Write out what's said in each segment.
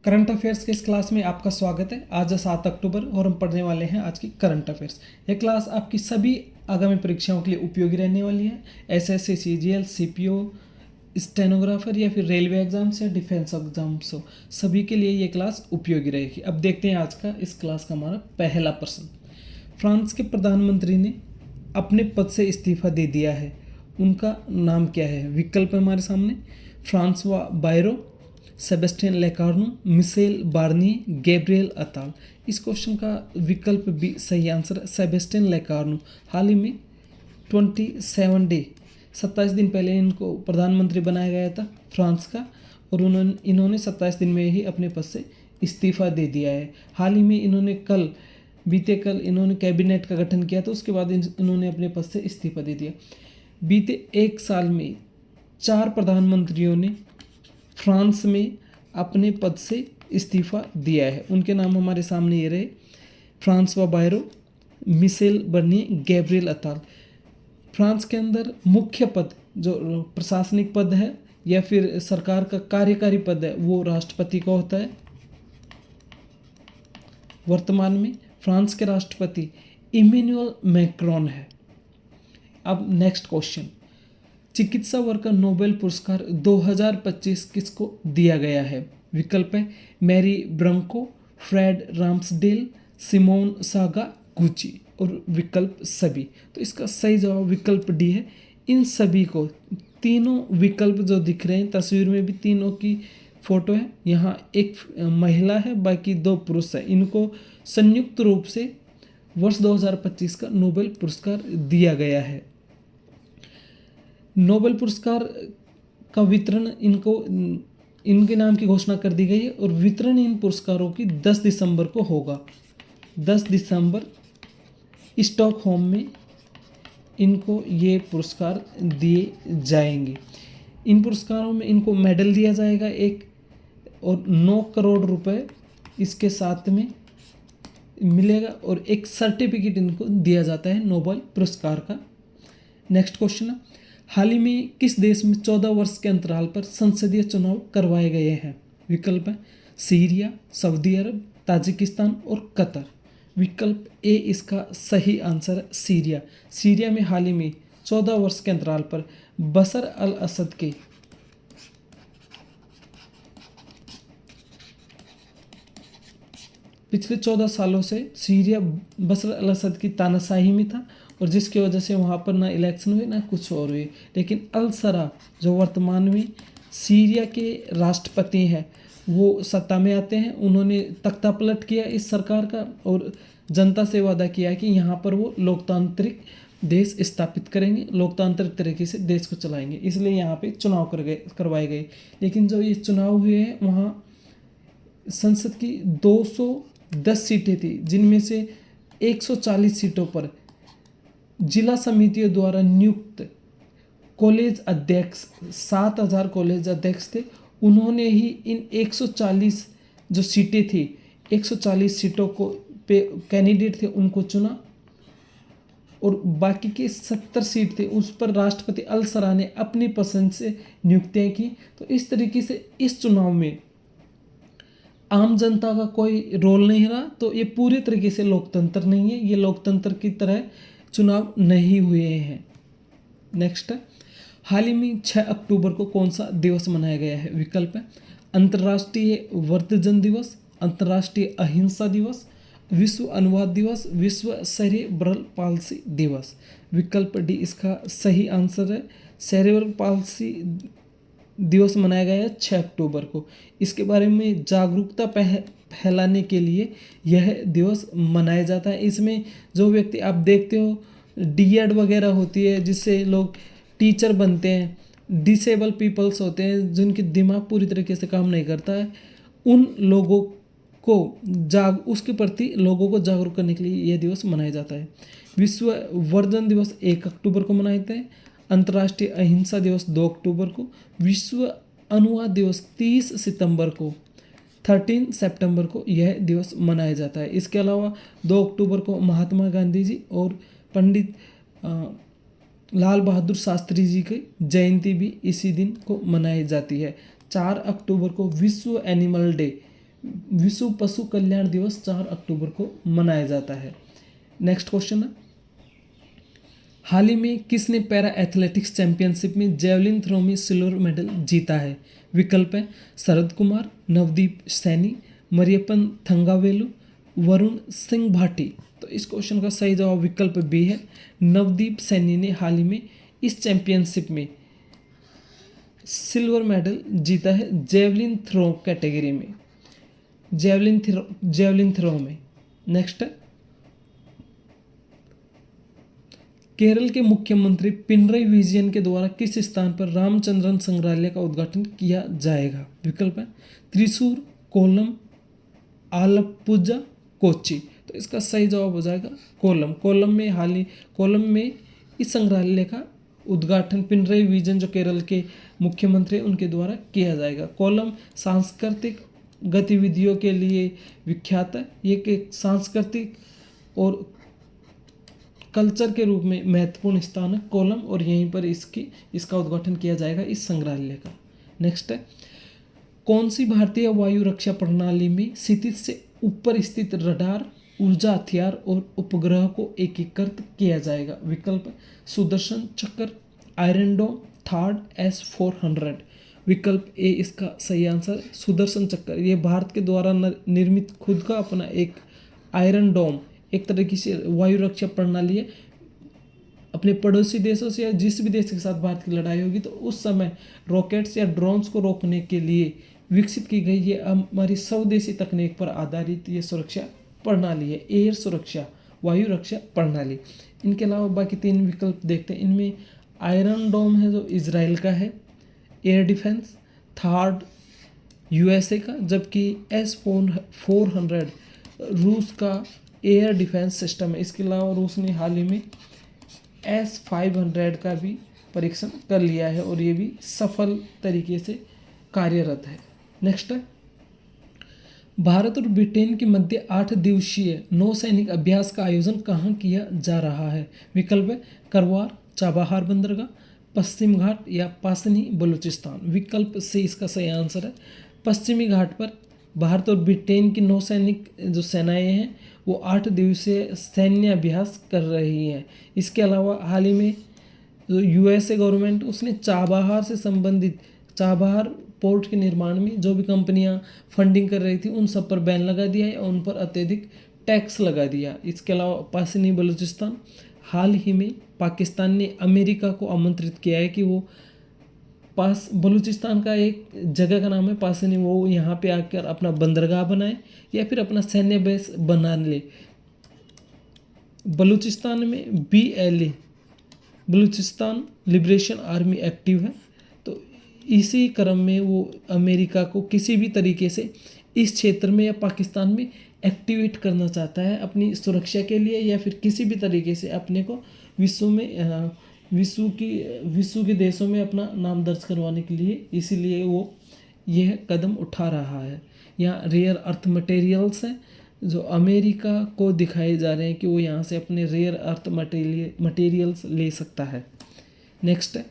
Current affairs के इस class में आपका स्वागत है। आज है 7 अक्टूबर और हम पढ़ने वाले हैं आज की करंट अफेयर्स। यह क्लास आपकी सभी आगामी परीक्षाओं के लिए उपयोगी रहने वाली है। एसएससी, सीजीएल, सीपीओ, स्टेनोग्राफर या फिर रेलवे एग्जाम्स या डिफेंस एग्जाम्स हो, सभी के लिए ये क्लास उपयोगी रहेगी। अब देखते हैं आज का इस क्लास का हमारा पहला प्रश्न। फ्रांस के प्रधानमंत्री ने अपने पद से इस्तीफा दे दिया है, उनका नाम क्या है? विकल्प है हमारे सामने। Francois बायरो, Sebastian लेकार्नो, Michel बार्निए, Gabriel Atal. इस क्वेश्चन का विकल्प बी सही आंसर है, सेबेस्टियन लेकार्नो। हाल ही में 27 दिन पहले इनको प्रधानमंत्री बनाया गया था फ्रांस का, और इन्होंने 27 दिन में ही अपने पद से इस्तीफा दे दिया है। हाल ही में इन्होंने बीते कल इन्होंने कैबिनेट का गठन किया था, उसके बाद इन्होंने अपने पद से इस्तीफा दे दिया। बीते एक साल में 4 प्रधानमंत्रियों ने फ्रांस में अपने पद से इस्तीफा दिया है। उनके नाम हमारे सामने ये रहे, Francois बायरो, Michel बर्निए, Gabriel Atal. France के अंदर मुख्य पद जो प्रशासनिक पद है या फिर सरकार का कार्यकारी पद है वो राष्ट्रपति का होता है। वर्तमान में फ्रांस के राष्ट्रपति इमैनुअल मैक्रोन है। अब नेक्स्ट क्वेश्चन, चिकित्सा वर्ग का नोबेल पुरस्कार 2025 किसको दिया गया है? विकल्प है Mary Brunkow, Fred Ramsdell, Shimon Sakaguchi, और विकल्प सभी। तो इसका सही जवाब विकल्प डी है। इन सभी को, तीनों विकल्प जो दिख रहे हैं तस्वीर में भी तीनों की फोटो है, यहाँ एक महिला है बाकी 2 पुरुष है, इनको संयुक्त रूप से वर्ष 2025 का नोबेल पुरस्कार दिया गया है। नोबेल पुरस्कार का वितरण इनके नाम की घोषणा कर दी गई है और वितरण इन पुरस्कारों की 10 दिसंबर को होगा। 10 दिसंबर स्टॉकहोम में इनको ये पुरस्कार दिए जाएंगे। इन पुरस्कारों में इनको मेडल दिया जाएगा एक, और 9 करोड़ रुपए इसके साथ में मिलेगा, और एक सर्टिफिकेट इनको दिया जाता है नोबेल पुरस्कार का। नेक्स्ट क्वेश्चन है, हाल ही में किस देश में 14 वर्ष के अंतराल पर संसदीय चुनाव करवाए गए हैं? विकल्प है सीरिया, सऊदी अरब, ताजिकिस्तान और कतर। विकल्प ए इसका सही आंसर है, सीरिया। सीरिया में हाल ही में 14 वर्ष के अंतराल पर बशर अल असद के पिछले 14 सालों से सीरिया बशर अल असद की तानाशाही में था, और जिसकी वजह से वहाँ पर ना इलेक्शन हुए ना कुछ और हुए। लेकिन अल सरा जो वर्तमान में सीरिया के राष्ट्रपति हैं वो सत्ता में आते हैं। उन्होंने तख्ता पलट किया इस सरकार का और जनता से वादा किया कि यहाँ पर वो लोकतांत्रिक देश स्थापित करेंगे, लोकतांत्रिक तरीके से देश को चलाएंगे, इसलिए यहाँ पे चुनाव करवाए गए। लेकिन जो ये चुनाव हुए हैं वहाँ संसद की 210 सीटें थी, जिनमें से 140 सीटों पर जिला समितियों द्वारा नियुक्त कॉलेज अध्यक्ष, 7000 कॉलेज अध्यक्ष थे, उन्होंने ही इन 140 जो सीटें थी, 140 सीटों को पे कैंडिडेट थे उनको चुना, और बाकी के 70 सीट थे उस पर राष्ट्रपति अल सरा ने अपनी पसंद से नियुक्तियां की। तो इस तरीके से इस चुनाव में आम जनता का कोई रोल नहीं रहा। तो ये पूरी तरीके से लोकतंत्र नहीं है, ये लोकतंत्र की तरह चुनाव नहीं हुए हैं। नेक्स्ट है, हाल ही में 6 अक्टूबर को कौन सा दिवस मनाया गया है? विकल्प है अंतर्राष्ट्रीय वृद्धजन दिवस, अंतर्राष्ट्रीय अहिंसा दिवस, विश्व अनुवाद दिवस, विश्व सेरेब्रल पाल्सी दिवस। विकल्प डी इसका सही आंसर है, सेरेब्रल पाल्सी दिवस मनाया गया है 6 अक्टूबर को। इसके बारे में जागरूकता फैलाने के लिए यह दिवस मनाया जाता है। इसमें जो व्यक्ति आप देखते हो डीएड वगैरह होती है जिससे लोग टीचर बनते हैं, डिसेबल पीपल्स होते हैं जिनके दिमाग पूरी तरीके से काम नहीं करता है, उन लोगों को उसके प्रति लोगों को जागरूक करने के लिए यह दिवस मनाया जाता है। विश्व वर्धन दिवस 1 अक्टूबर को मनाते हैं, अंतर्राष्ट्रीय अहिंसा दिवस 2 अक्टूबर को, विश्व अनुवाद दिवस 30 सितंबर को, 13 सितंबर को यह दिवस मनाया जाता है। इसके अलावा 2 अक्टूबर को महात्मा गांधी जी और पंडित लाल बहादुर शास्त्री जी की जयंती भी इसी दिन को मनाई जाती है। 4 अक्टूबर को विश्व एनिमल डे, विश्व पशु कल्याण दिवस 4 अक्टूबर को मनाया जाता है। नेक्स्ट क्वेश्चन है, हाल ही में किसने पैरा एथलेटिक्स चैंपियनशिप में जेवलिन थ्रो में सिल्वर मेडल जीता है? विकल्प है शरद कुमार, नवदीप सैनी, मरियप्पन थंगावेलु, वरुण सिंह भाटी। तो इस क्वेश्चन का सही जवाब विकल्प बी है, नवदीप सैनी ने हाल ही में इस चैंपियनशिप में सिल्वर मेडल जीता है जेवलिन थ्रो कैटेगरी में, जेवलिन थ्रो में। नेक्स्ट है, केरल के मुख्यमंत्री पिनरई विजयन के द्वारा किस स्थान पर रामचंद्रन संग्रहालय का उद्घाटन किया जाएगा? विकल्प है त्रिशूर, कोल्लम, आलप्पुझा, कोच्चि। तो इसका सही जवाब हो जाएगा कोल्लम। कोल्लम में इस संग्रहालय का उद्घाटन पिनरई विजयन जो केरल के मुख्यमंत्री हैं उनके द्वारा किया जाएगा। कोल्लम सांस्कृतिक गतिविधियों के लिए विख्यात है। ये एक सांस्कृतिक और कल्चर के रूप में महत्वपूर्ण स्थान है कोल्लम, और यहीं पर इसका उद्घाटन किया जाएगा इस संग्रहालय का। नेक्स्ट है, कौन सी भारतीय वायु रक्षा प्रणाली में क्षितिज से ऊपर स्थित रडार, ऊर्जा हथियार और उपग्रह को एकीकृत किया जाएगा? विकल्प सुदर्शन चक्र, आयरन डोम, थार्ड S-400। विकल्प ए इसका सही आंसर है, सुदर्शन चक्र। ये भारत के द्वारा निर्मित खुद का अपना एक आयरन डोम, एक तरीके से वायु रक्षा प्रणाली है। अपने पड़ोसी देशों से या जिस भी देश के साथ भारत की लड़ाई होगी तो उस समय रॉकेट्स या ड्रोन्स को रोकने के लिए विकसित की गई ये हमारी स्वदेशी तकनीक पर आधारित ये सुरक्षा प्रणाली है, एयर सुरक्षा वायु रक्षा प्रणाली। इनके अलावा बाकी 3 विकल्प देखते हैं। इनमें आयरन डोम है जो इजराइल का है एयर डिफेंस, थर्ड USA का, जबकि S-400 रूस का एयर डिफेंस सिस्टम है। इसके अलावा रूस ने हाल ही में S-500 का भी परीक्षण कर लिया है और ये भी सफल तरीके से कार्यरत है। नेक्स्ट है, भारत और ब्रिटेन के मध्य 8 दिवसीय नौसैनिक अभ्यास का आयोजन कहाँ किया जा रहा है? विकल्प है करवार, चाबहार बंदरगाह, पश्चिम घाट या पासनी बलूचिस्तान। विकल्प से इसका सही आंसर है पश्चिमी घाट पर भारत और ब्रिटेन की नौसैनिक जो सेनाएं हैं वो 8 दिवसीय सैन्य अभ्यास कर रही हैं। इसके अलावा हाल ही में जो USA गवर्नमेंट उसने चाबहार से संबंधित चाबहार पोर्ट के निर्माण में जो भी कंपनियां फंडिंग कर रही थी उन सब पर बैन लगा दिया है और उन पर अत्यधिक टैक्स लगा दिया। इसके अलावा पासनी बलूचिस्तान, हाल ही में पाकिस्तान ने अमेरिका को आमंत्रित किया है कि वो बलूचिस्तान का एक जगह का नाम है पासनी, वो यहाँ पे आकर अपना बंदरगाह बनाए या फिर अपना सैन्य बेस बना ले। बलूचिस्तान में BLA Balochistan liberation army active है, तो इसी क्रम में वो अमेरिका को किसी भी तरीके से इस क्षेत्र में या पाकिस्तान में एक्टिवेट करना चाहता है अपनी सुरक्षा के लिए या फिर किसी भी तरीके से अपने को विश्व के देशों में अपना नाम दर्ज करवाने के लिए, इसीलिए वो यह कदम उठा रहा है। यहाँ रेयर अर्थ मटेरियल्स हैं जो अमेरिका को दिखाए जा रहे हैं कि वो यहाँ से अपने रेयर अर्थ मटेरियल्स ले सकता है। नेक्स्ट है,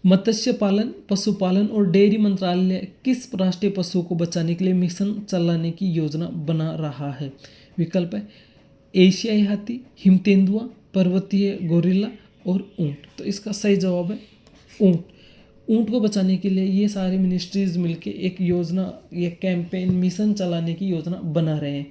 मत्स्य पालन, पशुपालन और डेयरी मंत्रालय किस राष्ट्रीय पशुओं को बचाने के लिए मिशन चलाने की योजना बना रहा है? विकल्प है एशियाई हाथी, हिमतेंदुआ, पर्वतीय गोरिल्ला और ऊंट। तो इसका सही जवाब है ऊंट। ऊंट को बचाने के लिए ये सारे मिनिस्ट्रीज मिलके एक योजना या कैंपेन मिशन चलाने की योजना बना रहे हैं।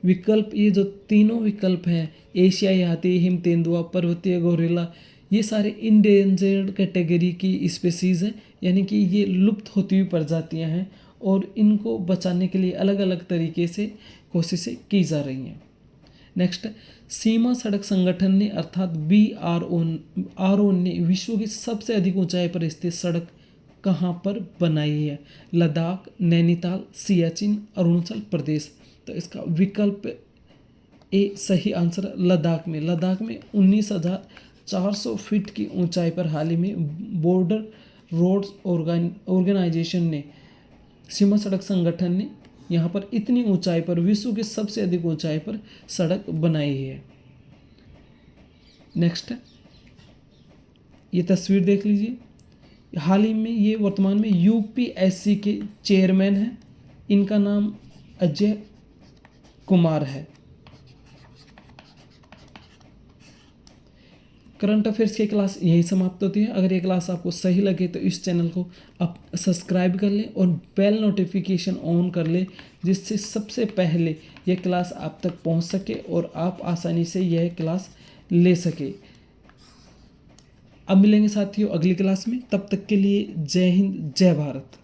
विकल्प ये जो तीनों विकल्प हैं एशियाई हाथी, हिमतेंदुआ, पर्वतीय गोरिल्ला, ये सारे इंडेंजर्ड कैटेगरी की स्पेसीज हैं, यानी कि ये लुप्त होती हुई प्रजातियां हैं और इनको बचाने के लिए अलग अलग तरीके से कोशिशें की जा रही हैं। नेक्स्ट, सीमा सड़क संगठन ने अर्थात BRO ने विश्व की सबसे अधिक ऊंचाई पर स्थित सड़क कहाँ पर बनाई है? लद्दाख, नैनीताल, सियाचिन, अरुणाचल प्रदेश। तो इसका विकल्प ए सही आंसर लद्दाख में 19,400 फीट की ऊंचाई पर हाल ही में बॉर्डर रोड्स ऑर्गेनाइजेशन ने, सीमा सड़क संगठन ने यहाँ पर इतनी ऊंचाई पर, विश्व की सबसे अधिक ऊंचाई पर सड़क बनाई है। नेक्स्ट है, ये तस्वीर देख लीजिए। हाल ही में ये वर्तमान में UPSC के चेयरमैन हैं इनका नाम अजय कुमार है। करंट अफेयर्स की क्लास यही समाप्त होती है। अगर ये क्लास आपको सही लगे तो इस चैनल को आप सब्सक्राइब कर लें और बेल नोटिफिकेशन ऑन कर लें, जिससे सबसे पहले यह क्लास आप तक पहुंच सके और आप आसानी से यह क्लास ले सके। अब मिलेंगे साथियों अगली क्लास में, तब तक के लिए जय हिंद जय भारत।